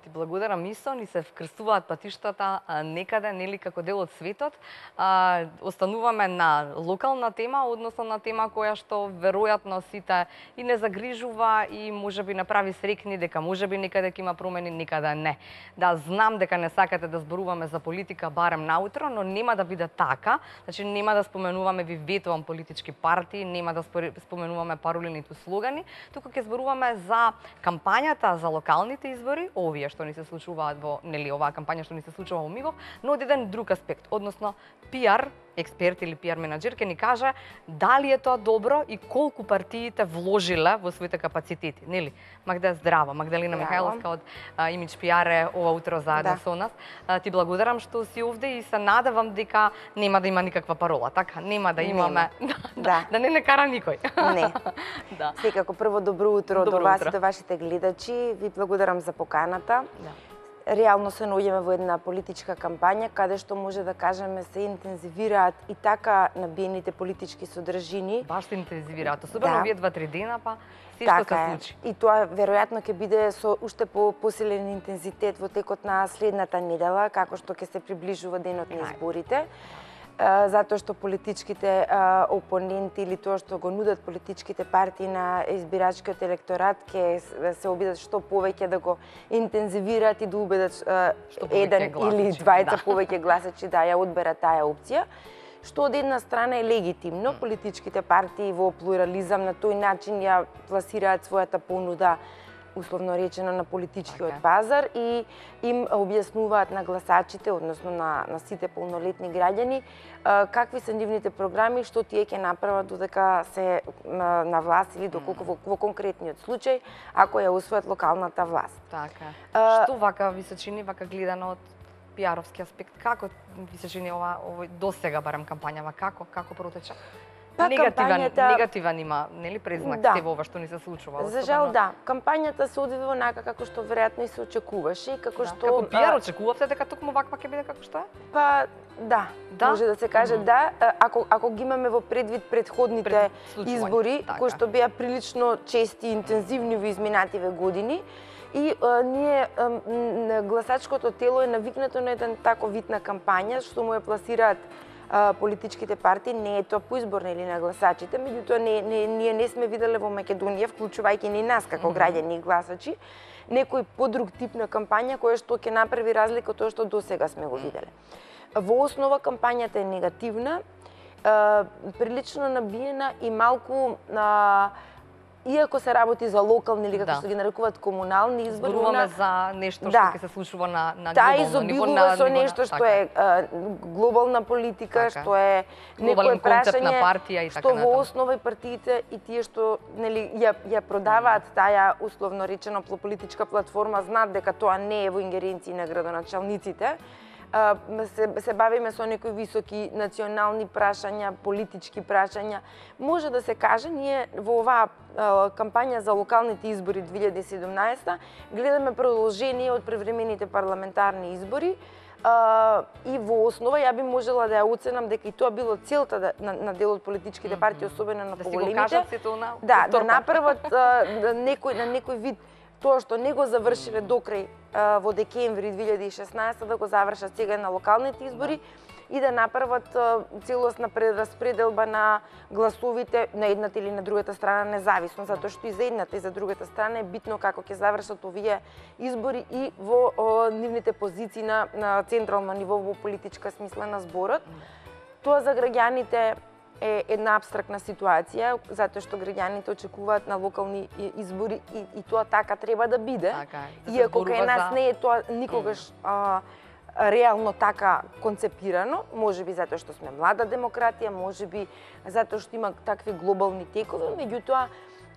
Ти благодарам исто, ни се вкрстуваат патиштата некаде, нели како дел од светот. Остануваме на локална тема, односно на тема која што веројатно сите и не загрижува и можеби направи срекни дека можеби некаде ќе има промени, некаде не. Да, знам дека не сакате да зборуваме за политика барем наутро, но нема да биде така. Значи нема да споменуваме ви ветувам политички партии, нема да споменуваме пароли ниту слогани, туку ќе зборуваме за кампањата за локалните избори, овие што ни се случуваат во, нели, оваа кампања што ни се случува во Мигов, но од еден друг аспект, односно пиар експерт или пиар менаџер ќе ни каже дали е тоа добро и колку партиите вложиле во своите капацитети, нели? Магдалина Михајловска од Имидж пиар е ова утро заедно со нас. Ти благодарам што си овде и се надевам дека нема да има никаква парола, така? Нема да имаме да не кара никој. Не. Да. Секако прво добро утро до вас и до вашите гледачи. Ви благодарам за поканата. Реално се наоѓаме во една политичка кампања каде што може да кажеме се интензивираат и така набиените политички содржини. Баш се интензивираат, особено овие 2-3 дена, па се што се случи. И тоа веројатно ќе биде со уште посилен интензитет во текот на следната недела, како што ќе се приближува денот на изборите. Затоа што политичките опоненти или тоа што го нудат политичките партии на избирачкиот електорат ќе се обидат што повеќе да го интензивираат и да убедат еден или двајца повеќе гласачи да ја одберат таа опција, што од една страна е легитимно. Политичките партии во плурализам на тој начин ја пласираат својата понуда, условно речено, на политичкиот пазар и им објаснуваат на гласачите, односно на сите полнолетни граѓани, какви се нивните програми, што тие ќе направат додека се на власт или доколку во конкретниот случај, ако ја усвојат локалната власт. Така. Што вака ви се чини, вака гледано од пиаровски аспект, како ви се чини овој досега барем кампањава, како протече? Негативен има, нели, презнак се во ова што ни се случува? За жал да. Кампањата се одвива онака како што веројатно и се очекуваше и како што како пиар очекувавте дека токму ваква ќе биде како што е? Па да, може да се каже да, ако ги имаме во предвид предходните избори кои што беа прилично чести и интензивни во изминативе години. И ние, гласачкото тело е навикнато на еден тако вид на кампања, што му ја пласираат политичките партии. Не е тоа поизборна или на гласачите, меѓутоа ние не сме виделе во Македонија, вклучувајќи ни нас како граѓани и гласачи, некој подруг тип на кампања која што ќе направи разлика од тоа што досега сме го виделе. Во основа кампањата е негативна, прилично набиена и малку иако се работи за локални или како што ги нарекуваат комунални избори, зборуваме за нешто што ќе се случува на глобално ниво. Таа изобилува со нешто што е глобална политика, што е некое прашање што во основа и партиите и тие што нели ја продаваат таа условно речено политичка платформа знаат дека тоа не е во ингеренции на градоначалниците. Се бавиме со некои високи национални прашања, политички прашања. Може да се каже, ние во оваа кампања за локалните избори 2017 гледаме продолжение од превремените парламентарни избори и во основа ја би можела да ја оценам дека и тоа било целта на дел од политичките партии, особено на поголемите. Да направат на некој вид тоа што не го завршиле докрај во декември 2016 да го завршат сега на локалните избори и да направат целосна прераспределба на гласовите на едната или на другата страна независно, затоа што и за едната и за другата страна е битно како ќе завршат овие избори и во нивните позиции на централно ниво во политичка смисла на зборот. Тоа за граѓаните е една абстрактна ситуација, затоа што граѓаните очекуваат на локални избори и тоа така треба да биде. Иако кај нас не е тоа никогаш реално така концепирано, можеби затоа што сме млада демократија, можеби затоа што има такви глобални текови, меѓутоа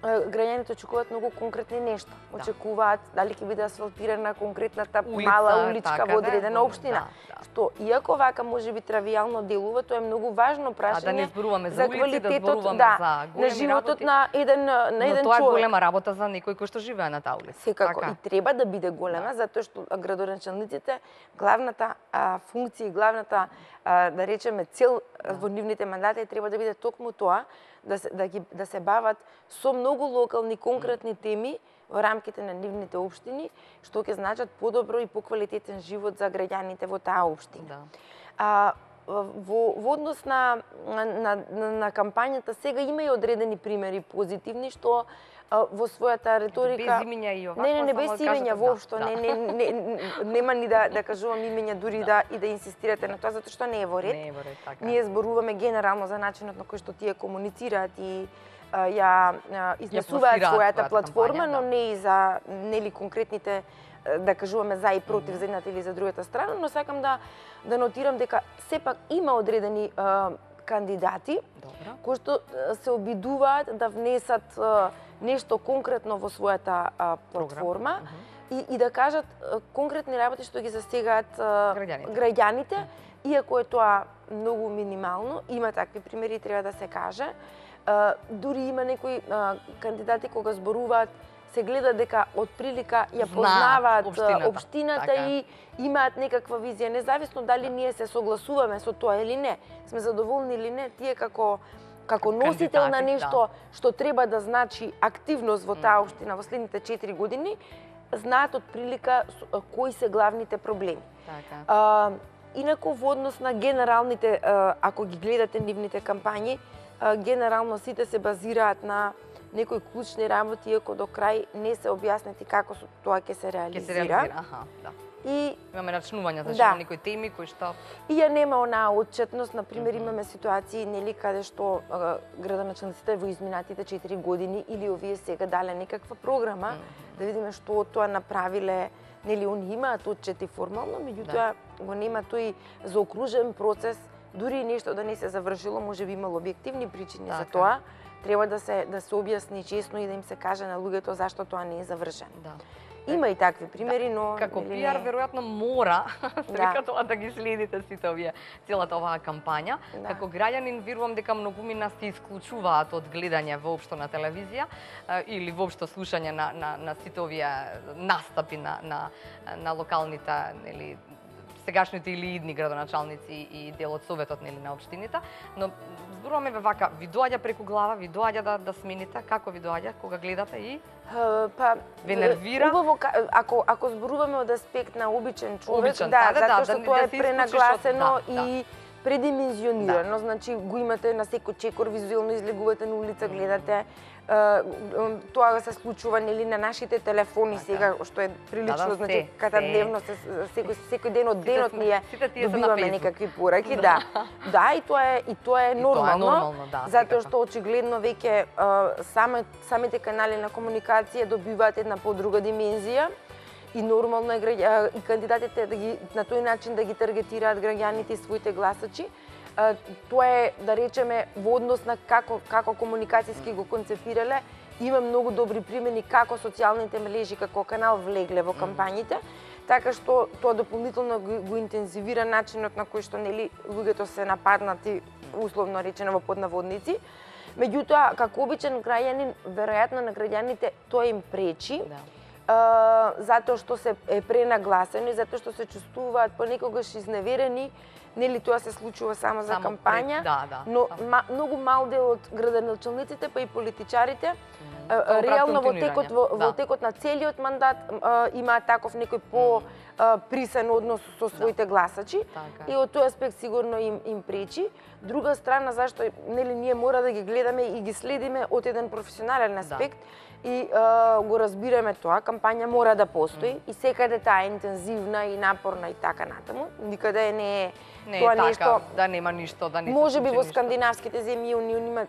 граѓаните очекуваат многу конкретни нешта. Очекуваат дали ќе биде асфалтирана конкретната мала уличка во одредена општина. Што иако вака можеби тривијално делува, тоа е многу важно прашање за квалитетот на животот на еден човек. Но тоа е голема работа за некој кој што живее на таа улица. Секако и треба да биде голема, затоа што градоначалниците главната функција и главната да речеме цел во нивните мандати треба да биде токму тоа да се бават со многу локални конкретни теми во рамките на нивните општини, што ќе значат подобро и поквалитетен живот за граѓаните во таа општина. Во однос на кампањата сега има и одредени примери позитивни што во својата риторика без имења и овакво не без имења воопшто нема ни да кажувам имења дури и да инсистирате на тоа затоа што не е во ред. Така. Ние зборуваме генерално за начинот на кој што тие комуницираат и ја изнесуваат својата платформа, но не и за нели конкретните да кажуваме за и против за едната или за другата страна, но сакам да нотирам дека сепак има одредени кандидати кои што се обидуваат да внесат нешто конкретно во својата платформа и да кажат конкретни работи што ги засегаат граѓаните, иако е тоа многу минимално, има такви примери, треба да се каже. Дури има некои кандидати кога зборуваат се гледа дека од прилика ја познаваат општината и имаат некаква визија, независно дали ние се согласуваме со тоа или не, сме задоволни или не, тие како носител на нешто што треба да значи активност во таа општина во следните 4 години, знаат од прилика кои се главните проблеми. Инаку во однос на генералните, ако ги гледате нивните кампањи, генерално сите се базираат на некои клучни работи, иако до крај не се објаснети како тоа ќе се реализира. И имаме рачнувања за некои теми кои што и ја нема онаа отчетност, на пример имаме ситуации нели каде што градоначалниците во изминатите 4 години или овие сега дале некаква програма да видиме што од тоа направиле, нели они имаат отчети формално, меѓутоа го нема тој заокружен процес, дури нешто да не се завршило, можеби имало објективни причини за тоа. Треба да се објасни честно и да им се каже на луѓето зашто тоа не е завршено. Има и такви примери, но како пиар веројатно мора дека тоа да ги следите сите овие целата оваа кампања. Како граѓанин верувам дека многумина се исклучуваат од гледање воопшто на телевизија или воопшто слушање на сите овие настапи на локалните нели сегашните или идни градоначалници и дел од советот нели на општините, но зборуваме вака, ви доаѓа преку глава, ви доаѓа да смените, како ви доаѓа кога гледате и ве нервира? Убаво, ако зборуваме од аспект на обичен човек, затоа што тоа е пренагласено и предимензионирано, значи го имате на секој чекор, визуелно излегувате на улица, гледате, тоа се случува нели на нашите телефони сега, што е прилично, значи катадневно секој ден од денот ние добиваме некакви пораки, и тоа е нормално, затоа што очигледно веќе самите канали на комуникација добиваат една подруга димензија и нормално е и кандидатите на тој начин да ги таргетираат граѓаните и своите гласачи. Тоа е, да речеме, во однос на како комуникацијски го концепирале. Има многу добри примери како социјалните мрежи како канал влегле во кампањите, така што тоа дополнително го интензивира начинот на кој што нели луѓето се нападнати, условно речено во поднаводници. Меѓутоа, како обичен граѓанин, веројатно на граѓаните тоа им пречи. Затоа што се е пренагласено и затоа што се чувствуваат понекогаш изневерени, нели тоа се случува само за кампања, но многу мал дел од градоначалниците па и политичарите реално во текот на целиот мандат имаат таков некој присен однос со своите гласачи и од тој аспект сигурно им пречи. Друга страна, зашто нели ние мора да ги гледаме и ги следиме од еден професионален аспект и го разбираме тоа, кампања мора да постои и секаде таа е интензивна и напорна и така натаму. Никаде не е тоа нешто да нема ништо, да не се можеби во скандинавските земји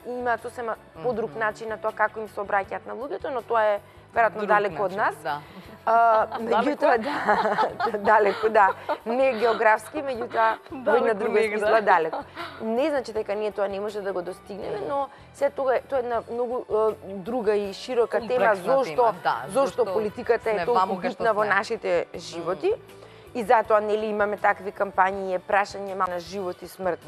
имаат сосема подруг начин на тоа како им се обраќаат на луѓето, но тоа е веројатно далеко од нас. Меѓутоа, далеко, не географски, меѓутоа во една друга смисла далеко. Не значи дека ние тоа не може да го достигнеме, но се тоа е една многу друга и широка тема зошто политиката е толку битна во нашите животи. И затоа нели имаме такви кампањи и е прашање на живот и смрт.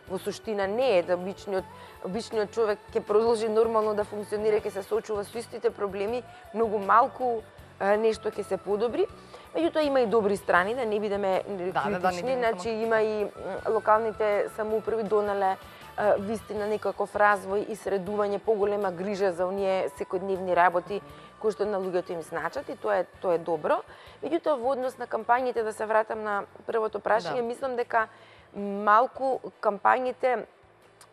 Во суштина не е да обичниот човек ќе продолжи нормално да функционира, ќе се соочува со истите проблеми, многу малку нешто ќе се подобри. Меѓутоа има и добри страни, да не бидеме критични, значи има и локалните самоуправи донале вистина некаков развој и средување, поголема грижа за оние секојдневни работи кои што на луѓето им значат, и тоа е добро. Меѓутоа, во однос на кампањите, да се вратам на првото прашање, мислам дека малку кампањите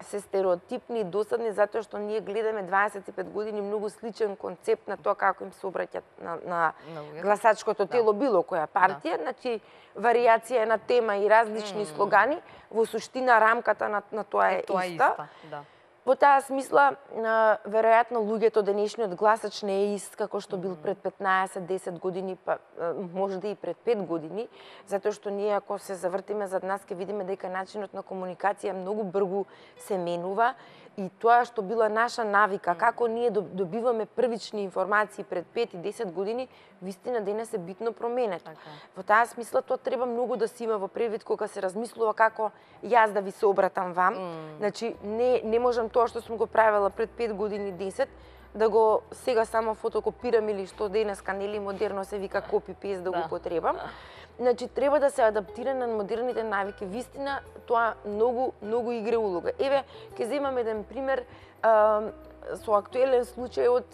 се стереотипни и досадни, затоа што ние гледаме 25 години многу сличен концепт на тоа како им се обраќат на гласачкото тело било која партија, значи варијација на тема и различни слогани, во суштина рамката на тоа е иста. Во таа смисла, веројатно луѓето денешниот гласач не е ист како што бил пред 15-10 години, па можда и пред 5 години, затоа што ние ако се завртиме зад нас ќе видиме дека начинот на комуникација многу брзо се менува и тоа што била наша навика, како ние добиваме првични информации пред 5 и 10 години, вистина денес е битно променет. Во таа смисла тоа треба многу да се има во предвид кога се размислува како јас да ви се обратам вам. Значи не можам тоа што сум го правела пред 5 години, 10, да го сега само фотокопирам или што денеска нели модерно се вика копи-пейст да го потребам. Значи треба да се адаптира на модерните навики. Вистина тоа многу игра улога. Еве, ќе земам еден пример со актуелен случај од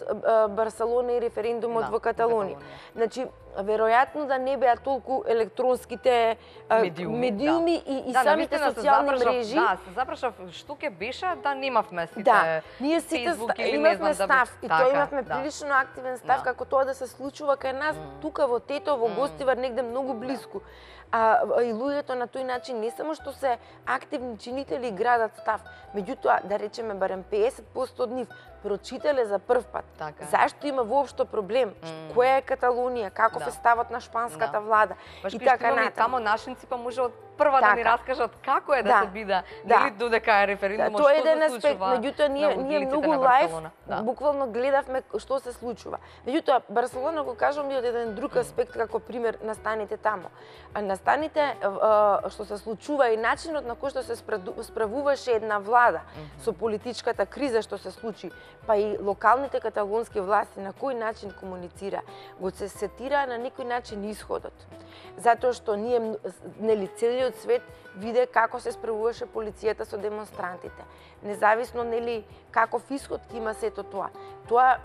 Барселона и референдумот во Каталонија. Значи, веројатно да не беа толку електронските медиуми и самите социјални мрежи. Да, се запрашав што ќе беше да немавме сите ние сите имавме став и тоа имавме прилично активен став како тоа да се случува кај нас тука во Тето, во Гостивар, негде многу близко. И луѓето на тој начин не само што се активни чинители и градат став, меѓутоа, да речеме, барем 50% од нив прочитале за прв пат. Зашто има воопшто проблем? Која е Каталонија? Каков е ставот на шпанската влада? И така натаму. Тамо нашинци па може од прва да ни раскажат како е да се биде, дали додека е референдумот, тоа е еден аспект, меѓутоа ние многу лайв буквално гледавме што се случува. Меѓутоа Барселона го кажам и од еден друг аспект како пример настаните тамо. Настаните што се случува и начинот на кој што се справуваше една влада со политичката криза што се случи, па и локалните каталонски власти на кој начин комуницира, го се сетира на некој начин исходот. Затоа што ние нели целиот свет виде како се справуваше полицијата со демонстрантите. Независно нели каков исход ќе има сето тоа. Тоа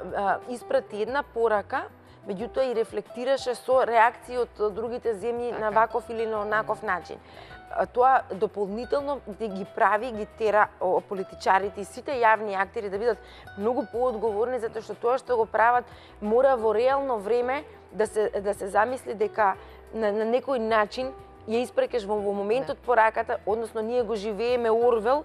испрати една порака, меѓутоа и рефлектираше со реакции од другите земји на ваков или на онаков начин. Тоа дополнително ги прави, ги тера политичарите и сите јавни актери да бидат многу поодговорни, затоа што тоа што го прават мора во реално време да се замисли дека на некој начин ја испрекеш во моментот пораката, односно ние го живееме Орвел,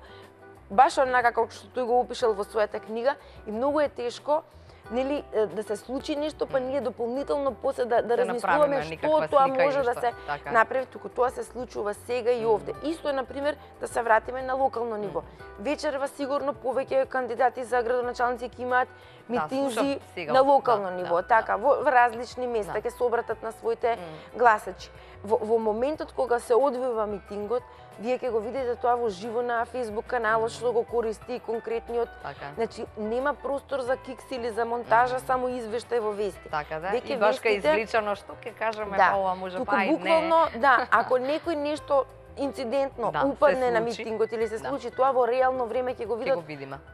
баш онака како што тој го опишал во својата книга, и многу е тешко нели да се случи нешто, па ние дополнително после да размислуваме што тоа може да се направи, туку тоа се случува сега и овде. Исто е, например, да се вратиме на локално ниво. Вечерва сигурно повеќе кандидати за градоначалници ќе имаат митинзи на локално ниво, така, во различни места ќе се обратат на своите гласачи. Во моментот кога се одвива митингот, вие ќе го видите тоа во живо на Facebook каналот што го користи и конкретниот. Значи нема простор за кикс или за монтажа, само извештај во вести. Така да. И баш кај извличано што ќе кажеме, па ова може па и не. Буквално, да, ако некој нешто инцидентно упадне на митингот или се случи тоа во реално време ќе го видат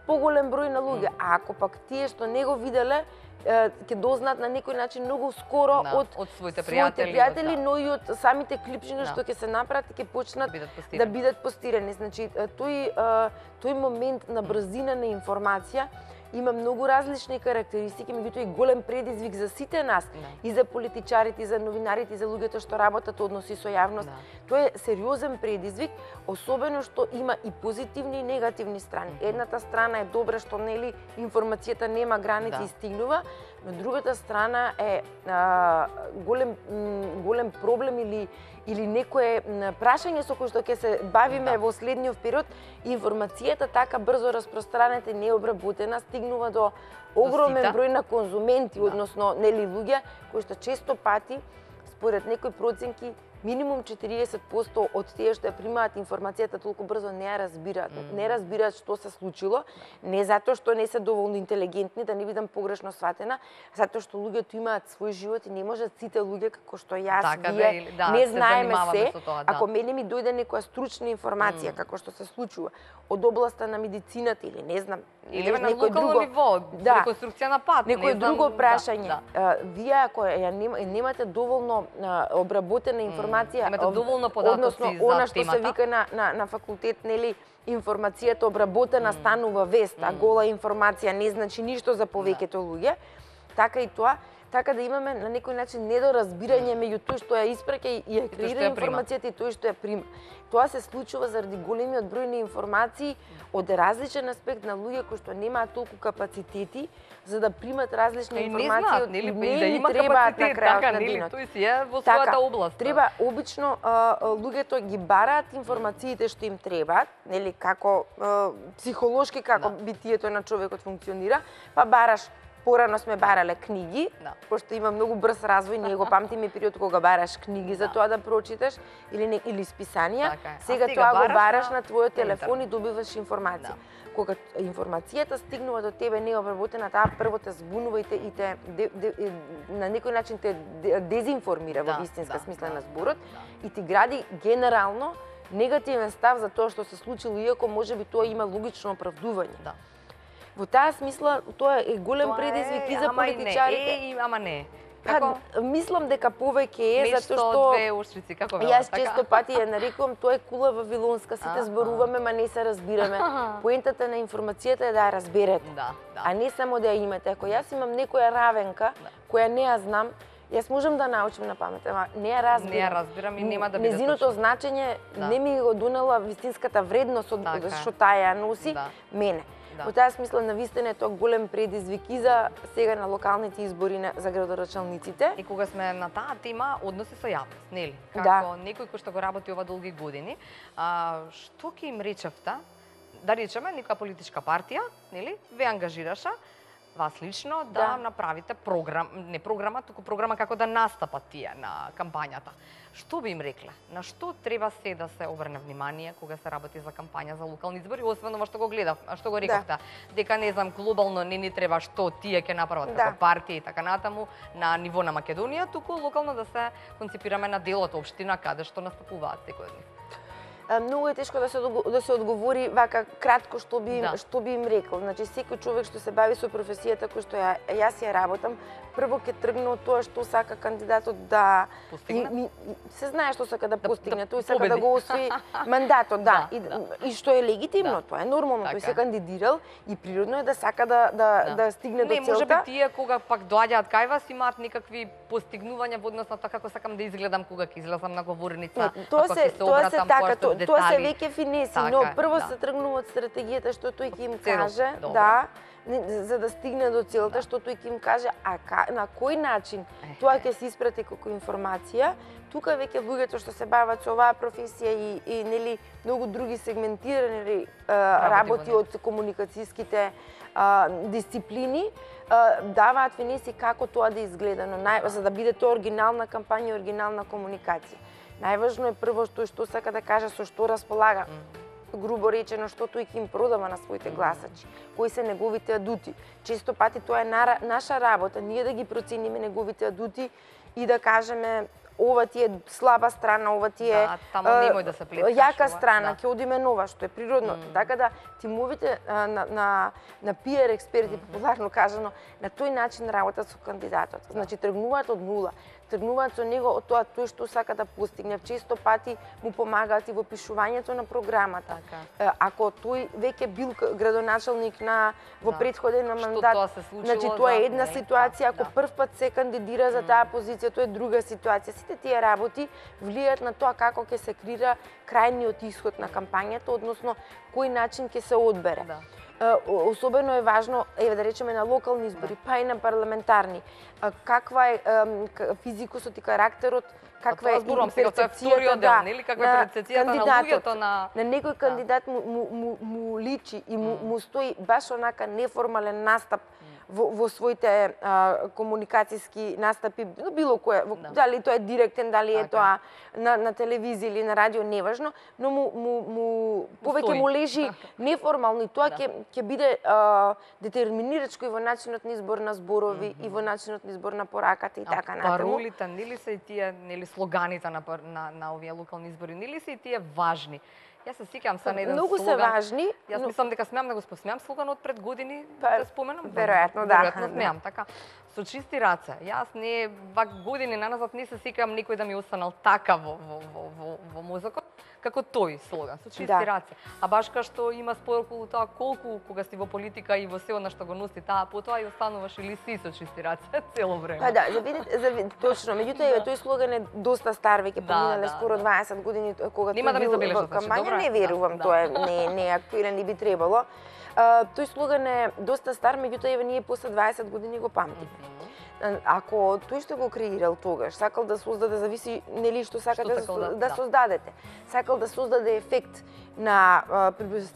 поголем број на луѓе. А ако пак тие што не го виделе ќе дознаат на некој начин многу скоро од своите пријатели, но и од самите клипчиња што ќе се направат и ќе почнат да бидат постирани. Значи тој момент на брзина на информација има многу различни карактеристики, меѓутоа и голем предизвик за сите нас, и за политичарите, и за новинарите, и за луѓето што работат односи со јавност. Тоа е сериозен предизвик, особено што има и позитивни и негативни страни. Едната страна е добра што нели информацијата нема граници и стигнува, но другата страна е голем проблем или некое прашање со кој што ќе се бавиме во следниот период. Информацијата така брзо распространета и необработена стигнува до огромен број на конзументи, односно нели луѓе кои што често пати според некои проценки минимум 40% од тие што ја примаат информацијата толку брзо не ја разбираат. Не разбираат што се случило, не затоа што не се доволно интелигентни, да не бидам погрешно сватена, затоа што луѓето имаат свој живот и не можат сите луѓе како што јас, вие, не знаеме се. Ако мене ми дојде некоја стручна информација како што се случува од областа на медицината или не знам, или на локално ниво, реконструкција на пат, некој друго прашање. Вие ако ја немате доволно обработена информација, немате доволно податоци за темата, она што се вика на факултет, нели, информацијата обработена станува вест, а гола информација не значи ништо за повеќето луѓе. Така и тоа, така да имаме на некој начин недоразбирање меѓу тој што ја испраќа и ја креира информацијата и тој што ја прима. Тоа се случува заради големиот број на информации од различен аспект на луѓе кои што немаат толку капацитети за да примат различни информации од нели да има капацитет, така нели тој си е во својата област. Треба обично луѓето ги бараат информациите што им требаат, нели како психолошки како битието на човекот функционира, па бараш. Порано сме барале книги, пошто има многу брз развој, ние го памтиме период кога бараш книги за тоа да прочиташ или списанија. Сега тоа го бараш на твојот телефон и добиваш информација. Кога информацијата стигнува до тебе необработена, таа прво те збунува и те на некој начин те дезинформира во вистинска смисла на зборот и ти гради генерално негативен став за тоа што се случило, иако можеби тоа има логично оправдување. Во таа смисла, тоа е голем предизвик и за политичарите. Ама не. Мислам дека повеќе е, затоа што две уштрици, како велат, јас често пати ја нарекувам, тоа е кула вавилонска, сите зборуваме, ма не се разбираме. Поентата на информацијата е да ја разберете, а не само да ја имате. Ако јас имам некоја равенка, која не ја знам, јас можам да научам на памет, ама не ја разбирам. Не ја разбирам и нема да биде точно. Незиното значење не ми го донела вистинската вредност што таа ја носи мене. Во таа смисла навистина е тоа голем предизвик и за сега на локалните избори за градоначалниците. И кога сме на таа тема, односи со јавност, нели? Како некој кој што го работи ова долги години, што ќе им речевте, да речеме, некоја политичка партија, нели, ве ангажираша вас лично да направите програм, не програма, туку програма како да настапат тие на кампањата. Што би им рекле? На што треба се да се обрне внимание кога се работи за кампања за локални избори, освен ова што го гледав, што го рековте, дека не знам глобално не ни треба што тие ќе направат како партија и така натаму на ниво на Македонија, туку локално да се концепираме на делот општина каде што настапуваат секој од нив. Многу е тешко да се одговори вака кратко што би им рекол. Значи секој човек што се бави со професијата кој што јас ја работам, прво ќе тргне од тоа што сака кандидатот да постигне. Се знае што сака да постигне, тој сака да го освои мандатот, и што е легитимно, тоа е нормално, тој се кандидирал и природно е да сака да стигне до целта. Не, можеби тие кога пак доаѓаат кај вас имаат некакви постигнувања во однос на тоа како сакам да изгледам кога ќе излезам на говорница, тоа се така, тоа се веќе финеси, но прво се тргнува од стратегијата што тој ќе им каже, за да стигне до целта, што тој ќе им каже, на кој начин тоа ќе се испрати како информација. Тука веќе луѓето што се бават со оваа професија и нели многу други сегментирани работи од комуникацијските дисциплини даваат финеси како тоа да изгледа, но за да биде тоа оригинална кампања и оригинална комуникација. Најважно е прво што сака да каже, со што располага. Грубо речено, што тој ќе им продава на своите гласачи, кои се неговите адути. Често пати тоа е наша работа, ние да ги процениме неговите адути и да кажеме ова ти е слаба страна, ова ти е јака страна, ќе одиме нова, што е природно. Така да тимовите на пиар експерти, популарно кажано, на тој начин работат со кандидатот. Значи тргнуваат од нула, тргнуваат со него од тоа тој што сака да постигне. Често пати му помагаат и во пишувањето на програмата. Ако тој веќе бил градоначалник во претходен мандат, значи тоа е една ситуација, ако прв пат се кандидира за таа позиција, тоа е друга ситуација. Сите тие работи влијаат на тоа како ќе се креира крајниот исход на кампањата, односно кој начин ќе се одбере. Особено е важно, да речеме, на локални избори, па и на парламентарни. Каква е физикусот и карактерот, каква е перцепцијата на кандидатот. На некој кандидат му личи и му стои баш онака неформален настап во своите комуникацијски настапи, било кое, дали тоа е директен, дали е тоа на телевизија или на радио, неважно, но му повеќе му лежи неформално и тоа ќе биде детерминирачко и во начинот на избор на зборови и во начинот на избор на пораката и така натаму. Паролите, нели се и тие, нели слоганите на овие локални избори, нели се и тие важни? Јас се сеќавам са на еден многу слоган. Многу се важни. Јас мислам дека смеам да го спомнам слоганот пред години, да споменам. Веројатно, да. Веројатно смеам, така. Со чисти раце. Јас не вак години наназад не се сеќавам некој да ми останал така во мозокот како тој слоган, со чисти раце. А баш кај што има спор околу тоа колку кога си во политика и во се она што го носи таа, потоа и остануваш или си со чисти раце цело време. Па да, точно, меѓутоа тој слоган е доста стар, веќе поминале скоро 20 години кога тој бил во кампања. Не верувам, тоа не е актуелен и би требало. Тој слоган е доста стар, меѓутоа еве ние после 20 години го памтиме. Ако тој што го креирал тогаш, сакал да создаде, зависи нели што сакате да создадете. Сакал да создаде ефект на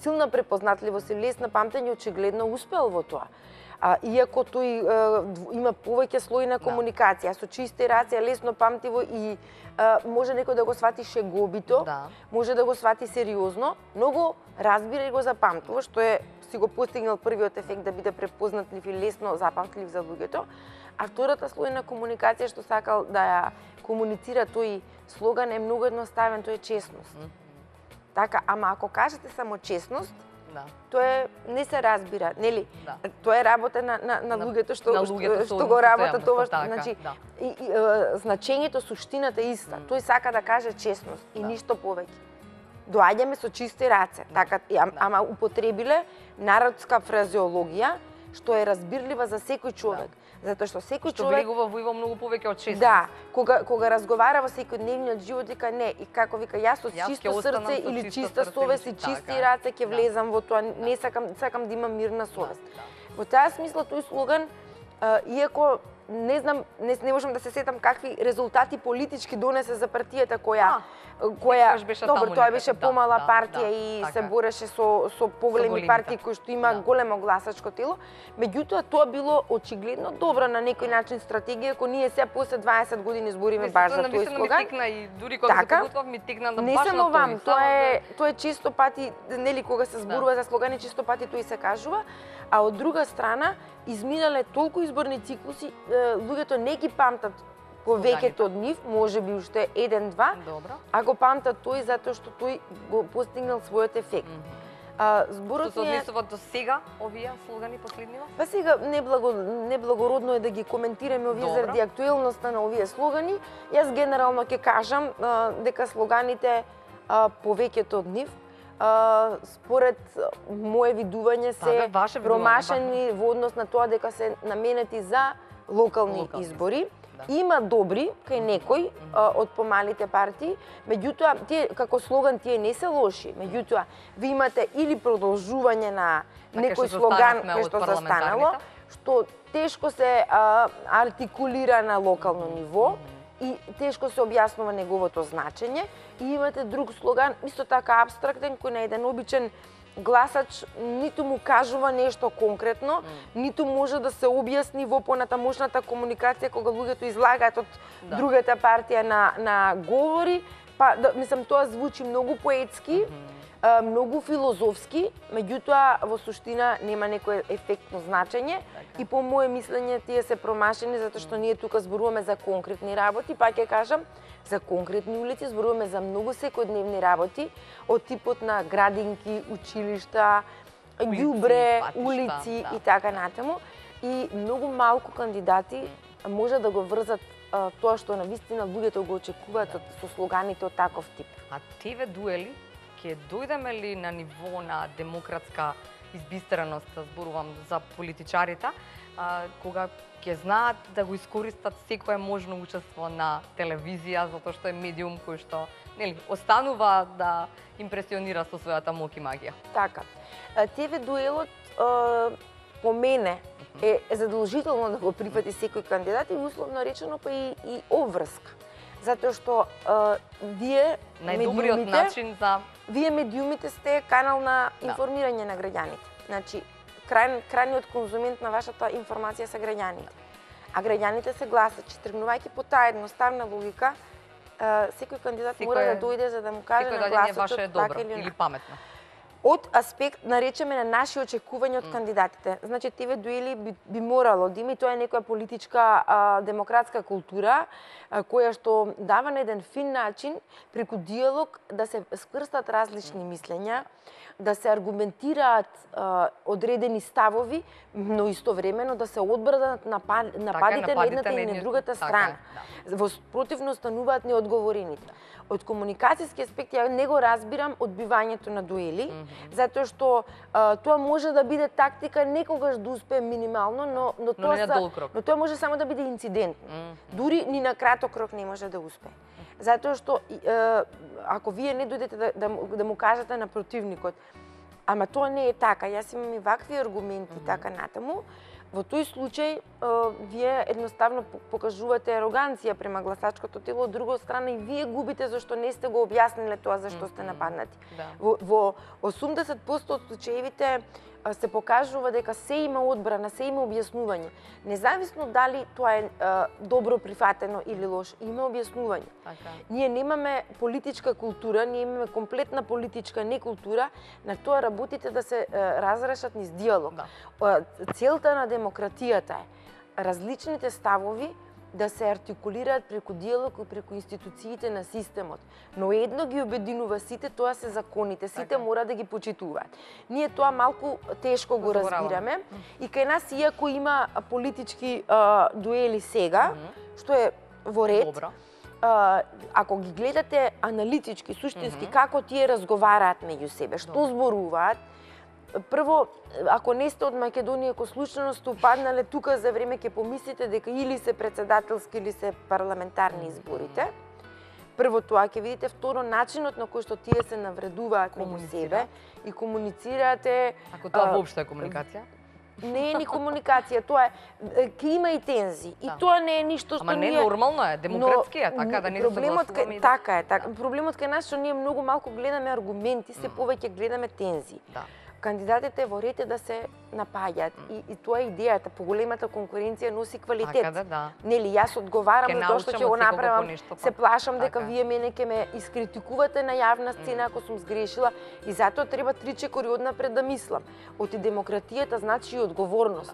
силна препознатливост и лесно памтење, очигледно успел во тоа. Иако тој има повеќе слои на комуникација, со чисти раце, лесно памтиво и може некој да го свати шеговито, може да го свати сериозно, но го разбира и го запамтува, што е си го постигнал првиот ефект да биде препознатлив и лесно запамтлив за луѓето. А втората слој на комуникација што сакал да ја комуницира тој слоган е многу едноставен, тој е честност. Така, ама ако кажете само честност, тоа не се разбира, нели? Тоа е работа на луѓето што го работат тоа, значи значењето, суштината е иста. Тој сака да каже честност и ништо повеќе. Доаѓаме со чисти раце, така, ама употребиле народска фразеологија што е разбирлива за секој човек. Затоа што секој човек влегува во многу повеќе од честност. Да, кога разговара во секојдневниот живот, вика не, и како вика јас со чисто срце или чиста совест и чисти раце ќе влезам во тоа, не сакам да имам мирна совест. Во таа смисла тој слоган, иако не знам, не можам да се сетам какви резултати политички донесе за партијата која добро, тоа беше помала партија и се бореше со поголеми партии кои што има големо гласачко тело, меѓутоа тоа било очигледно добро на некој начин стратегија, ако ние се после 20 години збориме баш за тој слоган. И дури кога се подготвав ми текна на баш на тој. Не само вам, тоа е често пати, нели кога се зборува за слогани, често пати тој се кажува, а од друга страна изминале толку изборни циклуси, луѓето не ги памтат повеќето од нив, може би уште 1-2, а го памтат тој затоа што тој го постигнал својот ефект. Зборот се однесува до сега овие слогани последнива? Па сега неблагородно е да ги коментираме овие заради актуелноста на овие слогани. Јас генерално ќе кажам дека слоганите повеќето од нив според мое видување се промашени во однос на тоа дека се наменети за локални избори. Има добри кај некој од помалите партии, меѓутоа тие како слоган тие не се лоши, меѓутоа ви имате или продолжување на некој слоган кај што застанало, што тешко се артикулира на локално ниво и тешко се објаснува неговото значење, и имате друг слоган исто така апстрактен кој на еден обичен гласач ниту му кажува нешто конкретно, ниту може да се објасни во понатамошната комуникација кога луѓето излагаат од другата партија на говори, па мислам тоа звучи многу поетски, многу филозофски, меѓутоа во суштина нема некое ефектно значење и по мое мислење тие се промашени затоа што ние тука зборуваме за конкретни работи, па ќе кажам за конкретни улици, зборуваме за многу секојдневни работи од типот на градинки, училишта, ѓубре, улици и така натаму, и многу малку кандидати може да го врзат тоа што навистина луѓето го очекуваат со слоганите од таков тип. А тебе дуели ќе дојдеме ли на ниво на демократска избистреност, зборувам за политичарите, кога ќе знаат да го искористат секое можно учество на телевизија, затоа што е медиум кој што останува да импресионира со својата моќ и магија. Така. ТВ дуелот по мене е задолжително да го прифати секој кандидат и условно речено па и обврска. Затоа што вие најдобриот начин за вие медиумите сте канал на информирање на граѓаните. Значи, крајниот конзумент на вашата информација се граѓаните. А граѓаните се гласат, че тргнувајќи по таа едноставна логика, секој кандидат мора да дојде за да му каже на гласачот така или паметно. Од аспект, наречеме, на наши очекувања од кандидатите. Значи, TV дуели би морало да има, и тоа е некоја политичка демократска култура, која што дава на еден фин начин, преку диалог, да се скрстат различни мислења, да се аргументираат одредени ставови, но истовремено да се одбранат нападите на едната и на другата страна. Во противно стануваат неодговорените. Од комуникацијски аспект ја не го разбирам одбивањето на дуели, затоа што тоа може да биде тактика, некогаш да успее минимално, но тоа може само да биде инцидентно. Дури ни на краток рок не може да успее. Затоа што ако вие не дојдете да му кажете на противникот, ама тоа не е така, јас имам и вакви аргументи така натаму, во тој случај вие едноставно покажувате ароганција према гласачкото тело, од друга страна и вие губите зашто не сте го објасниле тоа зашто сте нападнати. Во 80% од случаевите се покажува дека се има одбрана, се има објаснување. Независно дали тоа е добро прифатено или лошо, има објаснување. Ние немаме политичка култура, ние имаме комплетна политичка некултура, на тоа работите да се разрешат низ диалог. Целта на демократијата е различните ставови да се артикулираат преку диалог и преку институциите на системот. Но едно ги обединува сите, тоа се законите, сите мора да ги почитуваат. Ние тоа малку тешко го разбираме и кај нас, иако има политички дуели сега, што е во ред, ако ги гледате аналитички, суштински, како тие разговараат меѓу себе, што зборуваат, прво, ако не сте од Македонија, ако случајно сте упаднале тука за време, ќе помислите дека или се председателски или се парламентарни изборите. Прво тоа ќе видите, второ начинот на кој што тие се навредуваат меѓу себе и комуницирате. Ако тоа воопшто е комуникација? Не е ни комуникација, тоа е ќе има и тензи. И тоа не е ништо што ние... Ама не нормално е, демократски е, така да не се согласуваме. Така е, така. Проблемот кај нас што ние многу малку гледаме аргументи, се повеќе гледаме тензи. Кандидатите во ред е да се напаѓаат и тоа е идејата, поголемата конкуренција носи квалитет. Нели, јас одговарам на тоа што ќе го направам, се плашам дека вие мене ќе ме искритикувате на јавна сцена ако сум сгрешила и затоа треба 3 чекори однапред да мислам. Оти демократијата значи и одговорност.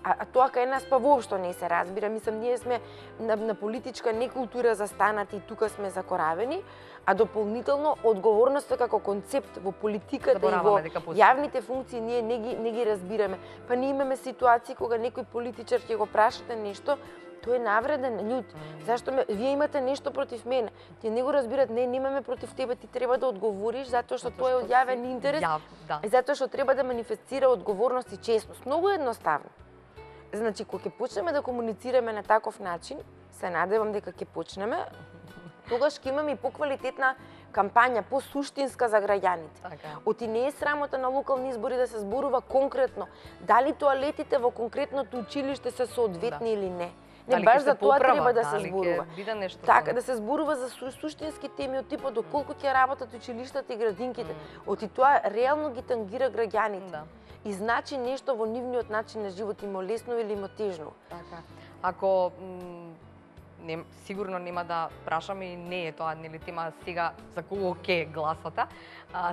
А тоа кај нас па воопшто не се разбира. Мислам, ние сме на политичка некултура застанати и тука сме закоравени, а дополнително одговорноста како концепт во политиката и во јавните функции ние не ги разбираме. Па ние имаме ситуации кога некој политичар ќе го прашате нешто, тој е навреден људ. Зашто вие имате нешто против мене? Тие не го разбират, не, немаме против тебе, ти треба да одговориш затоа што тоа е од јавен интерес и затоа што треба да манифестира одговорност и честност. Многу едноставно. Значи, кога ќе почнеме да комуницираме на таков начин, се надевам дека ќе почнеме, тогаш ќе имаме и поквалитетна кампања, посуштинска за граѓаните. Оти не е срамота на локални избори да се зборува конкретно, дали тоалетите во конкретното училиште се соодветни или не. Не, баш за тоа треба да се зборува. Така, да се зборува за суштински теми од типот доколку ќе работат училиштата и градинките. Оти тоа реално ги тангира граѓаните. И значи нешто во нивниот начин на живот, има лесно или има тежно. Така. Ако сигурно нема да прашаме и не е тоа нели тема сега за кого ќе гласате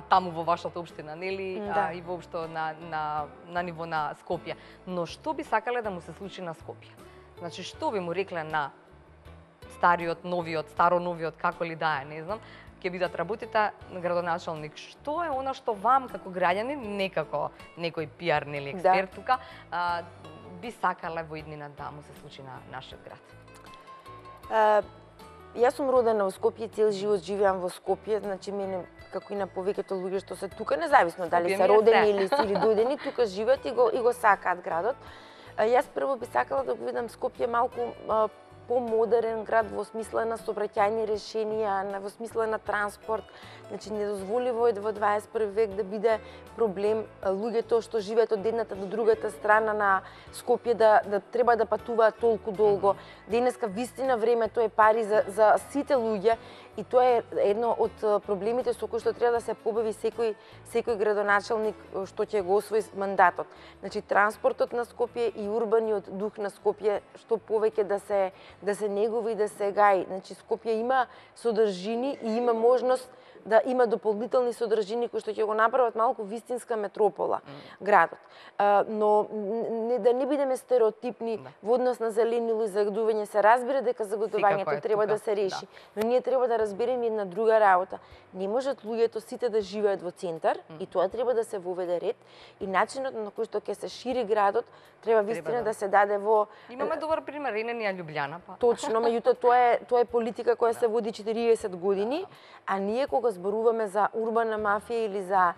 таму во вашата општина, нели, и воопшто на ниво на Скопје. Но што би сакале да му се случи на Скопје? Значи, што би му рекле на стариот, новиот, старо-новиот, како ли да е, не знам, ќе бидат работите на градоначалник. Што е она што вам како граѓани, не како некој пиар нели експерт тука, би сакале во иднина да му се случи на нашиот град? Јас сум родена во Скопје, цел живот живеам во Скопје, значи мене како и на повеќето луѓе што се тука, независно дали се родени или дојдени, тука живеат и го сакаат градот. Јас прво би сакала да го видам Скопје малку помодерен град во смисла на сообраќајни решенија, во смисла на транспорт. Значи, недозволиво е во 21 век да биде проблем луѓето што живеат од едната до другата страна на Скопје да треба да патуваат толку долго. Денеска вистина времето е пари за сите луѓе и тоа е едно од проблемите со кои што треба да се побави секој градоначалник што ќе го освои мандатот. Значи, транспортот на Скопје и урбаниот дух на Скопје што повеќе да се негува и да се гаи. Значи, Скопје има содржини и има можност да има дополнителни содржини кои што ќе го направат малку вистинска метропола градот. Но да не бидеме стереотипни во однос на зеленило и загадување. Се разбира дека загадувањето треба да се реши, но ние треба да разбереме една друга работа. Не можат луѓето сите да живеат во центар и тоа треба да се воведе ред и начинот на кој што ќе се шири градот треба вистина да се даде во... Имаме добар пример, Рененија Љубљана. Точно, меѓутоа тоа е политика која се води 40 години, а ние кога зборуваме за урбана мафија или за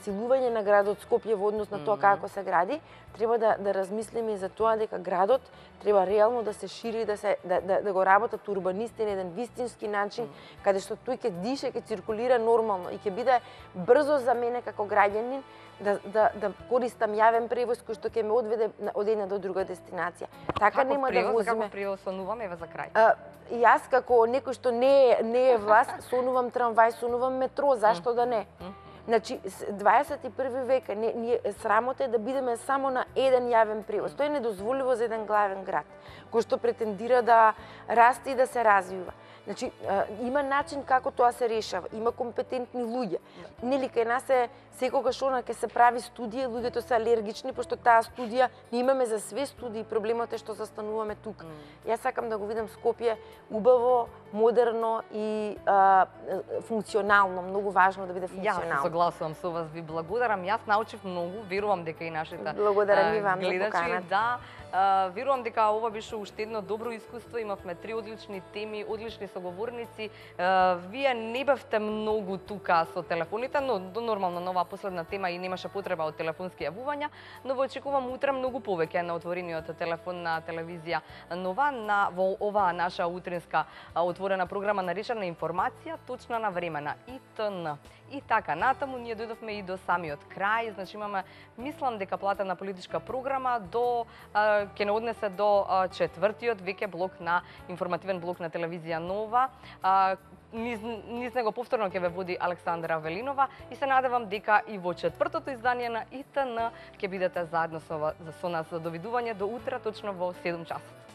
силување на градот Скопје во однос на тоа како се гради, треба да размислиме и за тоа дека градот треба реално да се шири, да го работат урбанисти на еден вистински начин, каде што тој ќе дише, ќе циркулира нормално и ќе биде брзо за мене како граѓанин да користам јавен превоз кој што ќе ме одведе од една до друга дестинација. Така нема да возиме. Како превоз сонуваме за крај? Јас како некој што не е власт, сонувам трамвај, сонувам метро, зашто да не? Значи, 21 век, срамота е да бидеме само на еден јавен превоз. Тоа е недозволиво за еден главен град, кој што претендира да расте и да се развива. Значи, има начин како тоа се решава, има компетентни луѓе. Нели, кај нас секогаш она ќе се прави студија, луѓето се алергични, пошто таа студија, ние имаме за све студии, проблемот е што застануваме тук. Јас сакам да го видам Скопје убаво, модерно и функционално, многу важно да биде функционално. Јас согласувам со вас, ви благодарам. Јас научив многу, верувам дека и нашите благодарам и вам за поканата. Верувам дека ова беше уште едно добро искуство, имавме 3 одлични теми, одлични соговорници. Вие не бевте многу тука со телефоните, но нормално на оваа последна тема и немаше потреба од телефонски јавувања, но во очекувам утре многу повеќе на отворениот телефон на телевизија Нова во оваа наша утринска отворена програма наречена Информација точна на времена ИТН. И така, натаму ние дојдовме и до самиот крај, значи имаме, мислам дека платена политичка програма ќе не однесе до четвртиот веќе блок на информативен блок на телевизија Нова. Низ него повторно ќе ве води Александра Велинова и се надевам дека и во четвртото издание на ИТН ќе бидете заедно со нас за довидување до утре точно во 7 часот.